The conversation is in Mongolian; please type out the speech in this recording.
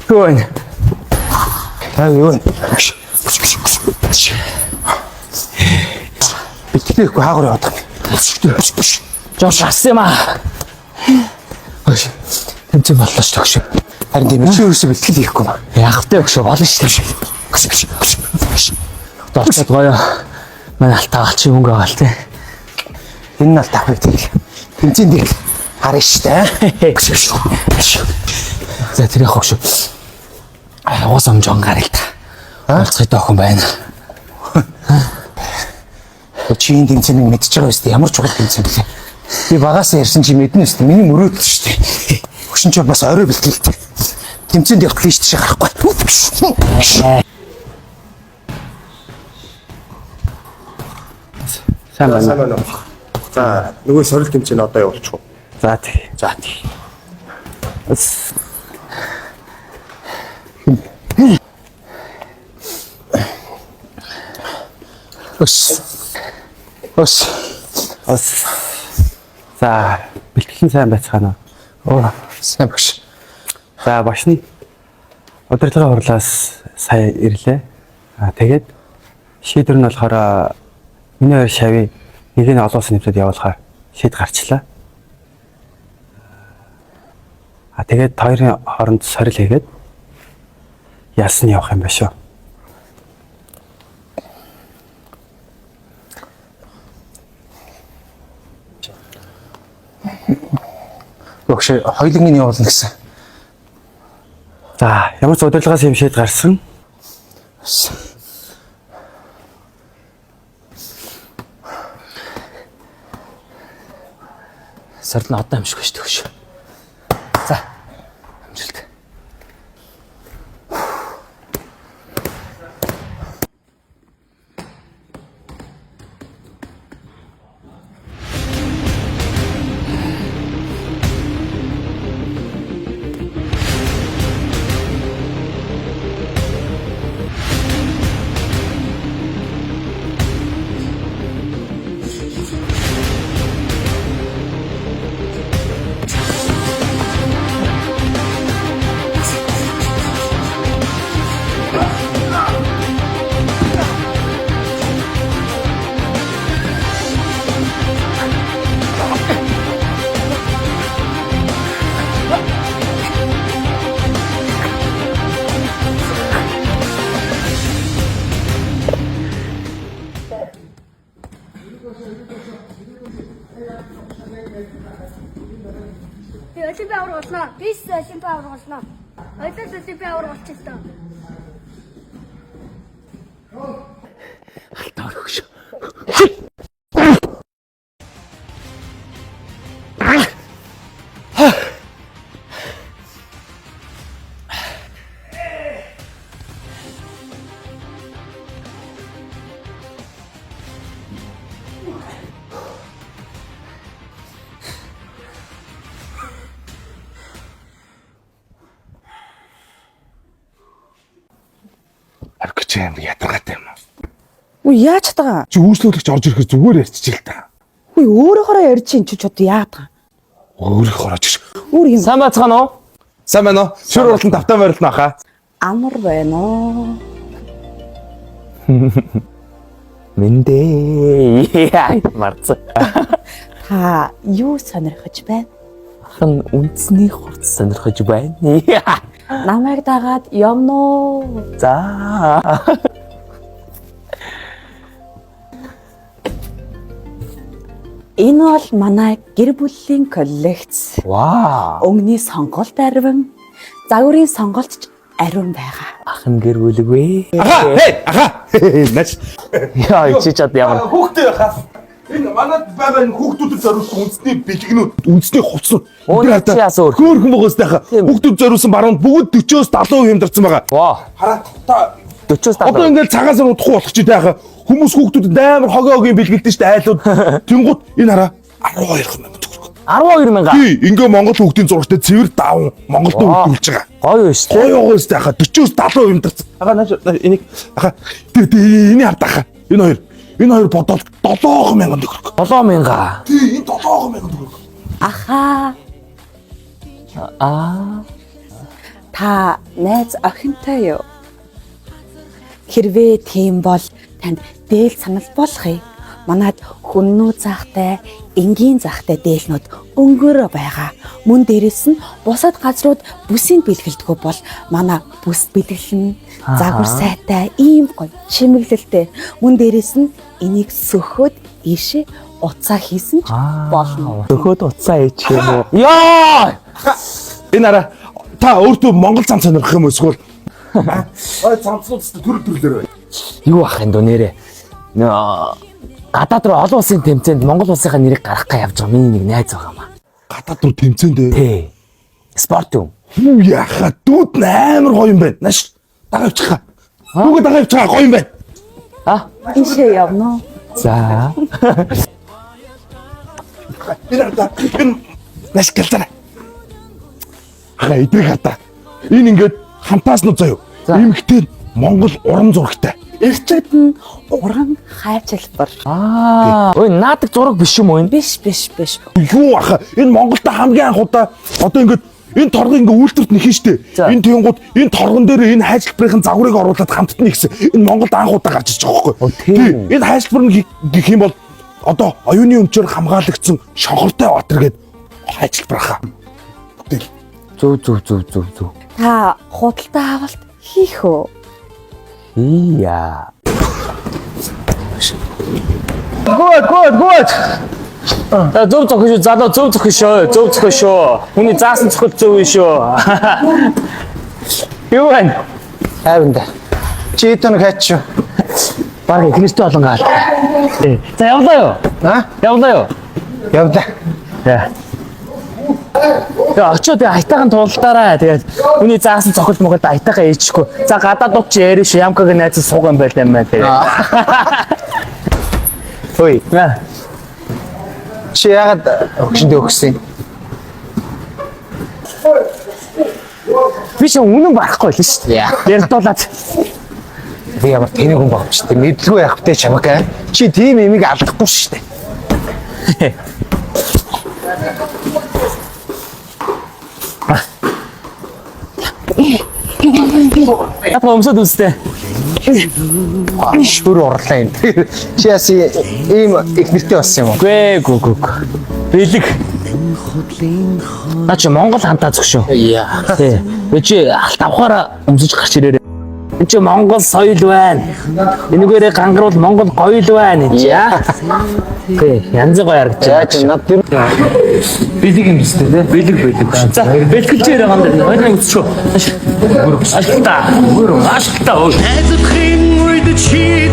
Юу вэ? Юу вэ? Битлээхгүй хаагур яваад байна. Жош асан юм аа. Тэмцэн боллоо ч төгш. Харин тийм чи ерөөсөө бэлтгэл хийхгүй юм. Яг тэ өгшөө болно шүү дээ. Долцоод гоё. Манай алтаа алчи мөнгө аваал тэ. Энэ нь алтаа авах тэгэл. Тэмцэн дээр харна шүү дээ. За тэр яг өгшөө. Уус амжон гарал та. Болцгой доохон байна. Чи энэ тэмцээнийг мэдчихэж байгаа юм шүү дээ. Ямар чухал тэмцээн бэ? Би багасаа ярьсан чи мэднэ шүү дээ. Миний мөрөөдөл шүү дээ. Хөшин ч бас орой бэлтгэлтэй. Тэмцээнд явах лист шиг гарахгүй. Сайн байна. За, нөгөө сорил тэмцээн одоо явуулчих уу? За тий. За тий. Ос. За, бэлтгэл сайн байцгаана уу? Оо, сайн багш. За, багш нь удирдлагын хурлаас сая ирлээ. Тэгээд шийдвэр нь болохоор миний хоёр шавь нэг нь олон улсын нэмтэд явуулахаар шийд гарчлаа. Тэгээд хоёрын хооронд сорил хийгээд ялсан явах юм байна шүү. Багш хоёуланг нь явуулна гэсэн. За, ямар ч удирдлагаас юм шийд гарсан. Сард нь одоо амжихгүй шүү дээ. За, амжилт. Би Олимпиад авраг болно. Би Олимпиад авраг болно. Олимпиад болчихсон. Алтаа өгш. Аргач юм ятаргатай юм. Үгүй яаж чадгаа? Чи үйлчлүүлэгч орж ирэхээр зүгээр ярьчих л та. Үгүй өөрөөхөө ярьж чинь чи чод яадаг? Өөрөөхөө орж ир. Өөр юм. Сайн бацгаана уу? Сайн байна уу? Шүр уралдан тавтан байрлана хаа. Амар байна уу? Мэндэ. Яа, марц. Та юу сонирхож байна? Хан үндэсний хурц сонирхож байна. Намайг дагаад явна уу? За. Энэ бол манай гэр бүлийн коллекц. Вау. Өнгөний сонголт ариун, загварын сонголтч ариун байгаа. Ахын гэр бүлгүй. Аха. Наач. Яа, чи чад ямар. Хүүхдээ хаа. Энэ манад байгаа энэ хүүхдүүдэд зориулсан үндэсний бэлгэнүүд, үндэсний хувцас. Өөний чи яасан өөр. Хөөрхөн богоос тайха. Хүүхдүүд зориулсан баруунд бүгд 40-оос 70% хямдарсан байгаа. Вау. Хараа та 40-оос 70. одоо ингээд цагаас нь удахгүй болох чи тайха. Хүмүүс хүүхдүүдэд амар хогоогийн бэлгэлдэж штэ айлууд. Тэнгууд энэ хараа 12,000 төгрөг. 12,000. Тий, ингээ Монгол хүүхдийн зурагтай цэвэр даав Монголд үлдүүлж байгаа. Гоё шүү дээ. Гоё гоос тайха 40-оос 70% хямдарсан. Ага наач энийг аха энийг хардаа. Энэ хоёр бодол 7,000 төгрөг. 7,000. Тий, энэ 7,000 төгрөг. Аха. Та найз охинтой юу? Хэрвээ тийм бол танд дээл санал болгоё. Манайд хүннүү захтай, энгийн захтай дээлнүүд өнгөөрөө байгаа. Мөн дээрэс нь бусад газрууд бүсийг бэлгэлдэггүй бол манай бүс бэлгэлнэ. Загвар сайтай, ийм гоё чимэглэлтэй. Мөн дээрэс нь энийг сөхөөд ийшээ уцаа хийсэн ч болно. Сөхөөд уцаа хийчих юм уу? Яа! Энэ араа та өөртөө Монгол зам сонирхох юм эсвэл ой замцлууд төрөл төрлөөр байна. Юу ах энэ дөө нэрээ. Нөө гадаад руу олон улсын тэмцээнд Монгол улсынхаа нэрийг гаргахаа явж байгаа миний нэг найз байгаа маа. Гадаад руу тэмцээнд Тий. Спорт юм. юу яхаа дүүд амар гоё юм байна. Наш дагавчихаа. Нүгэ дагавчихаа гоё юм байна. Ийшээ явна уу? За. Энэ наш гэлзараа. Хаа идрэг хата. Энэ ингээд хамтаас нь заяа. Эмхтэй Монгол уран зурагтай. Эрчүүд нь уран хайчилбар. Ой наадаг зураг биш юм уу энэ? Биш. Юу аха энэ Монголда хамгийн анх удаа одоо ингээд энэ торгын ингээ үйлдвэрт нэхин штэ. Энэ тэнгууд энэ торгон дээр энэ хайчилбарын загварыг оруулаад хамтд нь ихсэн. Энэ Монголд анх удаа гарч иж байгаа байхгүй. Тийм. Энэ хайчилбар нь гэх юм бол одоо оюуны өмчөөр хамгаалагдсан шонхортой отор гээд хайчилбар хаа. Зүв. Та худалдаа авалт хийх үү? Ия. Гуд. За зөв зохио шүү. Залуу зөв зохио шүү. Хүний заасан зохиол зөв шүү. Юу вэ? Хайванда. Чи тоног хайчих. Баг ихнэртэй олон гаал. За явлаа юу? Явлаа юу? Явлаа. За. Очоод айтайхан тулдаараа тэгээд хүний заасан цохол могод айтайхан ээчихгүй. За гадаад дууд чи яриа шүү. Ямкаг найз сууг юм байл юм байна тэгээд. Ой. Чи яагаад өгшөндөө өгсөн? Би ч үнэн барахгүй л шүү дээ. Ярдуулаад. Би ямар тэнэг хүн багч тийм мэдлгүй явах тэ чамаг. Чи тийм эмийг алдахгүй шүү дээ. Апа өмсөд үстэй. Шүр урлаа юм. Чи яс ийм их нэртэй болсон юм уу? Гүг. Бэлэг. Ачи Монгол хамтаа зөвшөө. Яа. Тий. Би чи алт авахаараа өмсөж гарч ирээрээ. Энд чи Монгол соёл байна. Энэгээрээ гангаруул Монгол гоё л байна энэ чи яа. Тий, янз гоё харагдаж байна. Чи над тэр Бэлэг юм шүү дээ. Бэлэг. За, бэлгэлж яраа гандаа. Хоёрын өсчөө. Ашигта. Ашигта. Найзахын үед чи